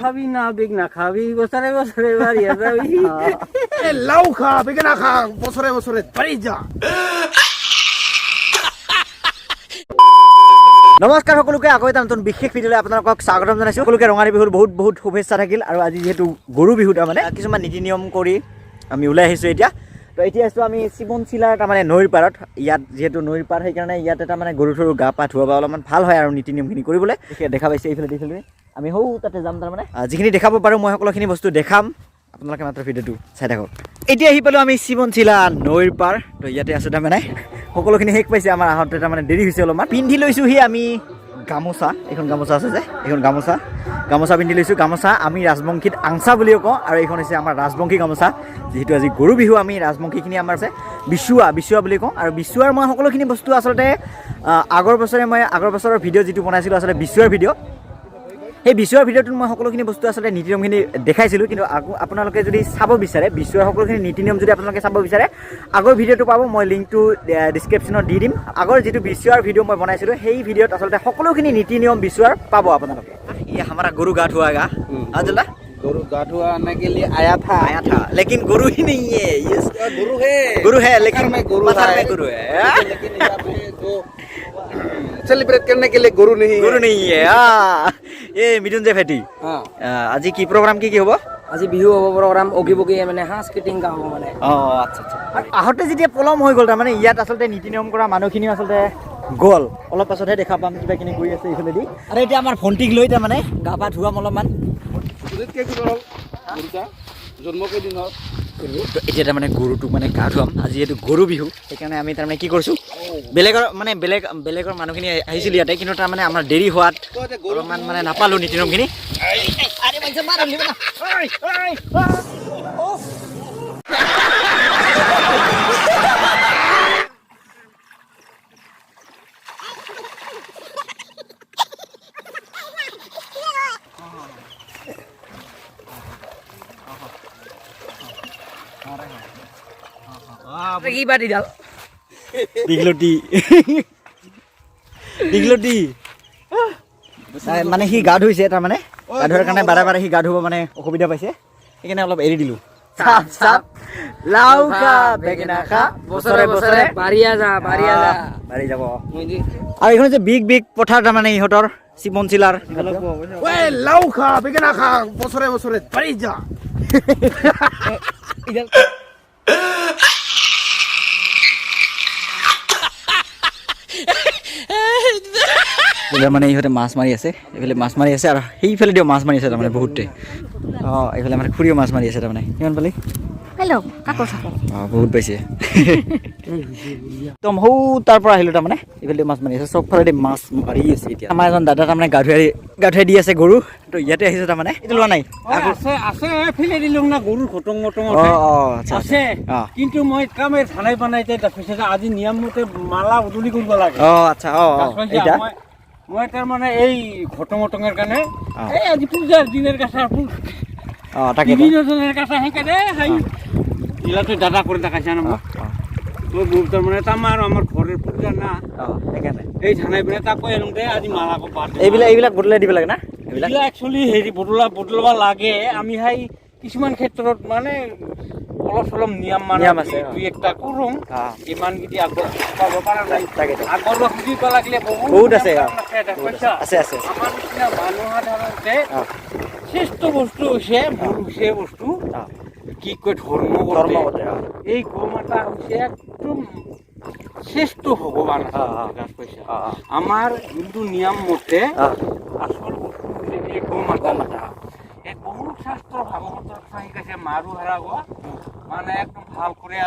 খাবি না বেগ না খাবি বছরে বছরে বাড়ি যাবি লাউ খা বেগ না খা বছরে বছরে বাড়ি যা। নমস্কাৰ সকলোকে আকৌ এটা নতুন বিশেষ ভিডিঅ'লৈ আপোনালোকক স্বাগতম জনাইছোঁ। সকলোকে ৰঙালী বিহুৰ বহুত বহুত শুভেচ্ছা থাকিল। আৰু আজি যিহেতু গৰু বিহু তাৰমানে কিছুমান নীতি নিয়ম কৰি আমি ওলাই আহিছোঁ এতিয়া। তো এতিয়া আছোঁ আমি শিৱনশিলাৰ তাৰমানে নৈৰ পাৰত। ইয়াত যিহেতু নৈৰ পাৰ সেইকাৰণে ইয়াত এটা মানে গৰু থৰু গা পা ধুৱাব অলপমান ভাল হয় আৰু নীতি নিয়মখিনি কৰিবলৈ দেখা পাইছে। এইফালে দেখিলে আমি সৌ তাতে যাম তাৰমানে যিখিনি দেখাব পাৰোঁ মই সকলোখিনি বস্তু দেখাম। আপোনালোকে মাত্ৰ ভিডিঅ'টো চাই থাকক। এতিয়া আহি পালোঁ আমি শিৱনশিলা নৈৰ পাৰ। তো ইয়াতে আছোঁ তাৰমানে সকলোখিনি শেষ পাইছে আমাৰ আহোঁতে তাৰমানে দেৰি হৈছে অলপমান। পিন্ধি লৈছোঁহি আমি গামোচা, এইখন গামোচা আছে যে এইখন গামোচা পিন্ধি লৈছোঁ। গামোচা আমি ৰাজবংশীত আংচা বুলিও কওঁ আৰু এইখন হৈছে আমাৰ ৰাজবংশী গামোচা। যিহেতু আজি গৰু বিহু আমি ৰাজবংশীখিনি আমাৰ আছে বিচুৱা বুলি কওঁ। আৰু বিচুৱাৰ মই সকলোখিনি বস্তু আচলতে আগৰ বছৰৰ ভিডিঅ' যিটো বনাইছিলোঁ আচলতে বিচুৱাৰ ভিডিঅ', সেই বিচুৱাৰ ভিডিঅ'টোত মই সকলোখিনি বস্তু আচলতে নীতি নিয়মখিনি দেখাইছিলোঁ। কিন্তু আপোনালোকে যদি চাব বিচাৰে বিচুৱাৰ সকলোখিনি নীতি নিয়ম যদি আপোনালোকে চাব বিচাৰে আগৰ ভিডিঅ'টো পাব, মই লিংকটো ডিছক্ৰিপশ্যনত দি দিম। আগৰ যিটো বিচুৱাৰ ভিডিঅ' মই বনাইছিলোঁ সেই ভিডিঅ'ত আচলতে সকলোখিনি নীতি নিয়ম বিচুৱাৰ পাব আপোনালোকে। ये हमारा गुरु गाठ हुआ है अजला गुरु गाठ हुआने के लिए आया था लेकिन गुरु ही नहीं है। ये गुरु है लेकिन पत्थर में गुरु है लेकिन यहाँ पे जो सेलिब्रेट करने के लिए गुरु नहीं है। ये मृत्युंजय भाइटी আজি কি প্ৰগ্ৰাম কি হ'ব? আজি বিহু হ'ব প্ৰগ্ৰাম অগি বগি মানে সাংস্কৃতিক গান হ'ব মানে। আচ্ছা। আহোঁতে যেতিয়া পলম হৈ গ'ল তাৰমানে ইয়াত আচলতে নীতি নিয়ম কৰা মানুহখিনি আচলতে গ'ল। অলপ পাছতহে দেখা পাম কিবা কিনি কৰি আছে এইফালেদি। আৰু এতিয়া আমাৰ ভণ্টিক লৈ তাৰমানে গা পা ধুৱাম অলপমান। জন্মকেইদিন হ'ল এতিয়া তাৰমানে গৰুটোক মানে গা ধুৱাম। আজি যিহেতু গৰু বিহু সেইকাৰণে আমি তাৰমানে কি কৰিছোঁ বেলেগৰ মানুহখিনি আহিছিলোঁ ইয়াতে, কিন্তু তাৰমানে আমাৰ দেৰি হোৱাত অলপমান মানে নাপালোঁ নীতি নিয়মখিনি। দীঘলতি মানে সি গা ধুইছে তাৰমানে গা ধোৱাৰ কাৰণে বাৰে সি গা ধুব মানে অসুবিধা পাইছে সেইকাৰণে অলপ এৰি দিলোঁ। লাও খা বেঙেনা খা বছৰে বছৰে বাঢ়ি যাব। আৰু এইখন যে বিগ পথাৰ তাৰমানে ইহঁতৰ শিৱনশিলাৰ লাও খা বেঙেনা খা বছৰে বছৰে বাঢ়ি যা। মানে ইহঁতে মাছ মাৰি আছে, এইফালে মাছ মাৰি আছে আৰু সেইফালে দিও মাছ মাৰি আছে তাৰমানে বহুতে। এইফালে মানে খুৰীও মাছ মাৰি আছে তাৰমানে। কিমান পালি? বহুত পাইছে। একদম সৌ তাৰ পৰা আহিলোঁ তাৰমানে এইফালে মাছ মাৰি আছে, চবফালে মাছ মাৰি আছে। এতিয়া আমাৰ এজন দাদা তাৰমানে গা ধুৱাই দি আছে গৰু। তো ইয়াতে আহিছে তাৰমানে। এইটো লোৱা নাই ফেলে দিলোঁ না গৰুৰ ঘটং মটং আছে, কিন্তু মই কামে ধানাই বনাই আজি নিয়ম মতে মালা বদলি কৰিব লাগে। আচ্ছা মই তাৰমানে এই ঘটং মটঙৰ কাৰণে এই আজি পূজাৰ দিনৰ কাছা বিভিন্ন জনেৰ কাছে সেইকাৰণে এইলাটো দাদা কৰে দেখাইছে না মোক তাৰমানে তামাৰ আমাৰ ঘৰেৰ পূজা না সেইকাৰণে এই ধানাই পিনে তাক কৈ আনো দে আজি মালাকো বাদ এইবিলাক বদলাই দিব লাগে না। এইবিলাক একচুৱেলি হেৰি বদলাব লাগে। আমি হাই কিছুমান ক্ষেত্ৰত মানে অলপ চলপ নিয়ম আছে দুই একটা কৰোঁ, ইমান কেইটি আগবাঢ়িব পৰা নাই। আগবাঢ়িব খুজিব লাগিলে বহুত আছে। আমাৰ নিচিনা মানুহ সাধাৰণতে শ্ৰেষ্ঠ বস্তু হৈছে বস্তু কি কয় ধৰ্ম। এই গো মাতা হৈছে একদম শ্ৰেষ্ঠ ভগৱান। আমাৰ হিন্দু নিয়ম মতে আচল বস্তু হৈছে এই গো মাতা। এই বহুত শাস্ত্ৰ ভাগৱতৰ শিকাইছে মাৰু হাৰাব মানে একদম ভাল কৰে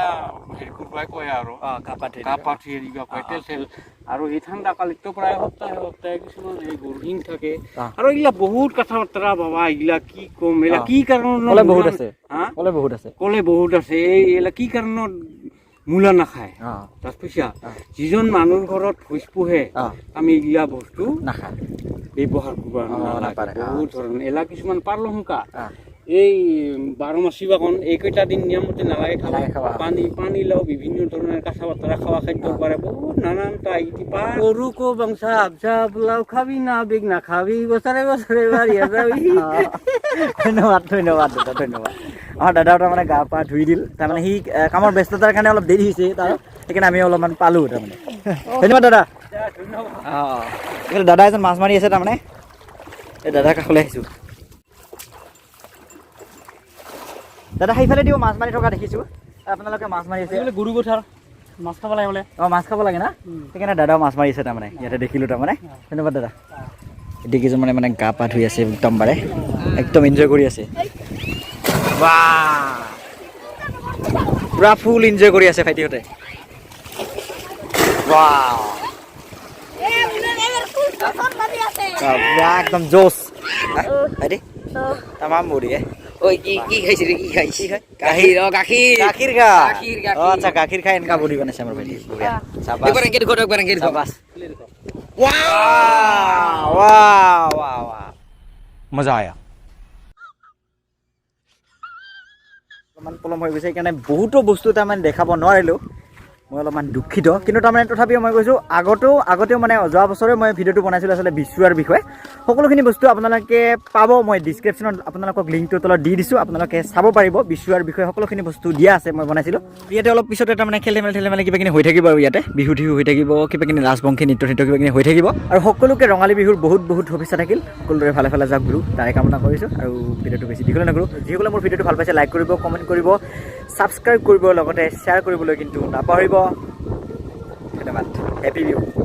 হেৰি কৰবাই কয় আৰু কাপাঠি হেৰিবা কয় তেল আৰু এই ঠাণ্ডা কালিতো প্ৰায় সপ্তাহে কিছুমান এই গৰুহিং থাকে আৰু এইগিলা বহুত কথা বাৰ্তা বাবা এইগিলা কি কম এইগিলা কি কাৰণত কলে বহুত আছে এইগিলা কি কাৰণত মূলা নাখায়। তাত পইচা যিজন মানুহৰ ঘৰত ভোজ পোহে আমি এইগিলা বস্তু নাখায় ব্যৱহাৰ কৰিব নালাগে। বহুত ধৰণৰ এলা কিছুমান পাৰলংকা এই 12 মাসি বাকন এইকেইটা দিন নিয়মতে নালাগে নালাগে খাব। খাব পানী লাও বিভিন্ন ধৰণৰ কাঁচা পাতৰা খাৱা খাদ্য পাৰে বহুত নানানটা ইতি পায় গৰু কো বংশা আবজা লাও খাবি না বেগ না খাবি বছৰে বছৰে বাঢ়ি যাবি ধন্যবাদ ধন্যবাদ দাদা ধন্যবাদ আমাৰ দাদাও তাৰমানে গা পা ধুই দিল তাৰমানে সি কামৰ ব্যস্ততাৰ কাৰণে অলপ দেৰি হৈছে তাৰ সেইকাৰণে আমি অলপমান পালোঁ তাৰমানে ধন্যবাদ দাদা দাদা এজন মাছ মাৰি আছে তাৰমানে এই দাদা কাষলৈ আহিছোঁ দাদা সেইফালে দিও মাছ মাৰি থকা দেখিছোঁ আপোনালোকে মাছ মাৰি আছে গৰু পথাৰ মাছ খাব লাগে বোলে অঁ মাছ খাব লাগে না সেইকাৰণে দাদাও মাছ মাৰি আছে তাৰমানে ইয়াতে দেখিলোঁ তাৰমানে ধন্যবাদ দাদা দেখিছোঁ মানে গা পা ধুই আছে একদম বাৰে একদম এনজয় কৰি আছে পুৰা ফুল এনজয় কৰি আছে ভাইটিহঁতে পুৰা একদম জোচ ভাইটি তামাম বঢ়ি ঐ কি খাইছিলি কি খাইছি গাখীৰ গাখীৰ গাখীৰ খা অঁ আচ্ছা গাখীৰ খাই এনেকুৱা বডি বনাইছে আমাৰ ভাইটি বঢ়িয়া চাবাছ একবাৰ এংকে দেখো একবাৰ এংকে দেখো চাবাছ ৱাও মজা আয়া অলপমান পলম হৈ গৈছে সেইকাৰণে বহুতো বস্তু তাৰমানে দেখাব নোৱাৰিলোঁ মই অলপমান দুখিত কিন্তু তাৰমানে তথাপিও মই কৈছোঁ আগতেও মানে যোৱা বছৰে মই ভিডিঅ'টো বনাইছিলোঁ আচলতে বিচুৱাৰ বিষয়ে সকলোখিনি বস্তু আপোনালোকে পাব মই ডিছক্ৰিপশ্যনত আপোনালোকক লিংকটো তলত দি দিছোঁ আপোনালোকে চাব পাৰিব বিচুৱাৰ বিষয়ে সকলোখিনি বস্তু দিয়া আছে মই বনাইছিলোঁ ইয়াতে অলপ পিছতে তাৰমানে খেলে মেলে কিবাকিনি হৈ থাকিব আৰু ইয়াতে বিহু হৈ থাকিব কিবাকিনি ৰাজবংশী নৃত্য কিবাকিনি হৈ থাকিব আৰু সকলোকে ৰঙালী বিহুৰ বহুত শুভেচ্ছা থাকিল সকলোৰে ভালে যাওক বোলো তাৰে কামনা কৰিছোঁ আৰু ভিডিঅ'টো বেছি দীঘল নকৰোঁ যিসকলে মোৰ ভিডিঅ'টো ভাল পাইছে লাইক কৰিব কমেণ্ট কৰিব ছাবস্ক্ৰাইব কৰিব লগতে শ্বেয়াৰ কৰিবলৈ কিন্তু নাপাহৰিব ধন্যবাদ হেপী বিহু